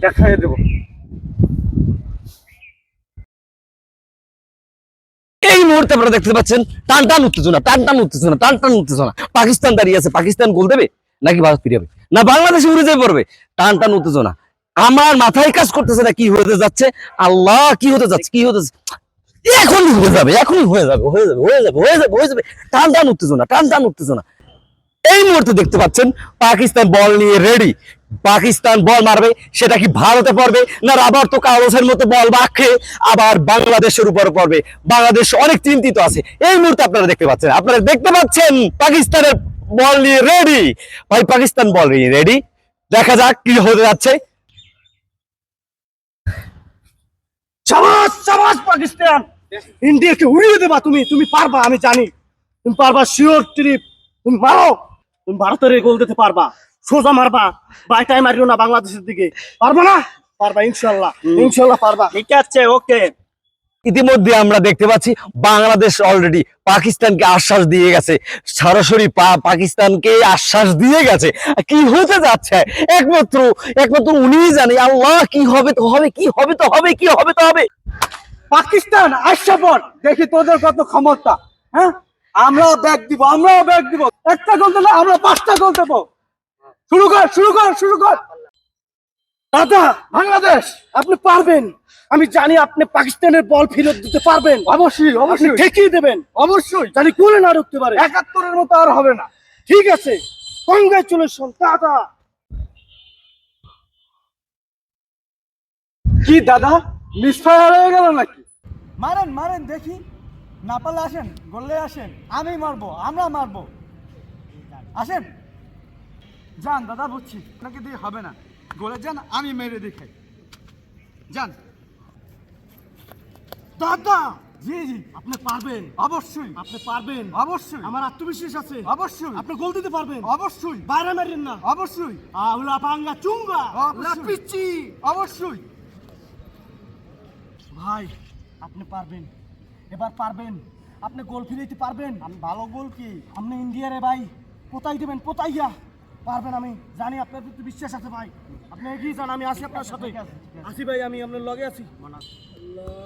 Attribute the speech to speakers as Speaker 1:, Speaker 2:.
Speaker 1: দেখাই দেবো।
Speaker 2: এই মুহূর্তে আপনারা দেখতে পাচ্ছেন টান টান উত্তেজনা, টান টান উত্তেজনা, টান টান উত্তেজনা। পাকিস্তান দাঁড়িয়ে আছে, পাকিস্তান গোল দেবে নাকি ভারত ফিরে যাবে, না বাংলাদেশে উড়ে যেতে পারবে। টান টান উত্তেজনা, আমার মাথায় কাজ করতেছে না কি হতে যাচ্ছে। আল্লাহ, কি হতে যাচ্ছে, কি হতে যাচ্ছে। এখনই হয়ে যাবে, এখনই হয়ে যাবে, হয়ে যাবে, হয়ে যাবে, হয়ে যাবে, হয়ে যাবে। টান টান উত্তেজনা, টান টান উত্তেজনা। এই মুহূর্তে দেখতে পাচ্ছেন পাকিস্তান বল নিয়ে রেডি। পাকিস্তান বল মারবে, সেটা কি ভারতে পড়বে, না আবার তো কাগজের মতো বল বাঁকে আবার বাংলাদেশের উপর পড়বে। বাংলাদেশ অনেক চিন্তিত আছে। এই মুহূর্তে আপনারা দেখতে পাচ্ছেন, আপনারা দেখতে পাচ্ছেন পাকিস্তানের বল নিয়ে রেডি। ভাই পাকিস্তান বল নিয়ে রেডি, দেখা যাক কি হতে যাচ্ছে।
Speaker 1: সাবাস সাবাস পাকিস্তান, ইন্ডিয়াকে উড়িয়ে দেবা তুমি, তুমি পারবা, আমি জানি তুমি পারবা, শিওর ট্রিপ। তুমি মারো, তুমি ভারতের গোল দিতে পারবা, সোজা মারবা, বাইটাই মারিও না বাংলাদেশের দিকে। পারবা না? পারবা ইনশাল্লাহ, ইনশাল্লাহ পারবা।
Speaker 3: ঠিক আছে, ওকে।
Speaker 2: ইতিমধ্যে আমরা দেখতে পাচ্ছি বাংলাদেশ অলরেডি পাকিস্তানকে আশ্বাস দিয়ে গেছে, সরাসরি পাকিস্তানকে আশ্বাস দিয়ে গেছে। কি হতে যাচ্ছে একমাত্র একমাত্র উনিই জানে। আল্লাহ, কি হবে তো হবে, কি হবে তো হবে, কি হবে তো হবে।
Speaker 1: পাকিস্তান আসছে পর দেখি তোদের কত ক্ষমতা। হ্যাঁ, আমরাও ব্যাগ দিব, আমরাও ব্যাগ দিব। একটা গোল দিলে আমরা 5টা গোল দেবো। শুরু কর, শুরু কর, শুরু কর। দাদা বাংলাদেশ, আপনি পারবেন, আমি জানি আপনি পাকিস্তানের বল ফেরত দিতে পারবেন। অবশ্যই অবশ্যই ঠেকিয়ে দেবেন, অবশ্যই। জানি গোলে না ঢুকতে পারে, 71-এর মতো আর হবে না। ঠিক আছে, কংগ্রেচুলেশন দাদা। কি দাদা, মিসফায়ার হয়ে গেল নাকি?
Speaker 4: মারেন মারেন দেখি, না পারলে আসেন, গোলে আসেন, আমি মারবো, আমরা মারবো, আসেন। যান দাদা, বুঝছি আপনাকে দিয়ে হবে না, গোলে যান, আমি মেরে দেখাই, যান দাদা। জি জি, আপনি পারবেন, অবশ্যই আপনি পারবেন, অবশ্যই আমার আত্মবিশ্বাস আছে, অবশ্যই আপনি গোল দিতে পারবেন, অবশ্যই বাইরে মারেন না, অবশ্যই আউলা পাঙ্গা চুঙ্গা উলা পিচ্চি, অবশ্যই। ভাই আপনি পারবেন, এবার পারবেন, আপনি গোল ফিরাইতে পারবেন। আমি ভালো গোল কি, আপনি ইন্ডিয়ারে ভাই পোতাই দেবেন, পোতাইয়া পারবেন, আমি জানি আপনার প্রতি বিশ্বাস আছে ভাই। আপনি এগিয়ে যান, আমি আসি আপনার সাথে, আসি ভাই, আমি আপনার লগে আছি। আল্লাহ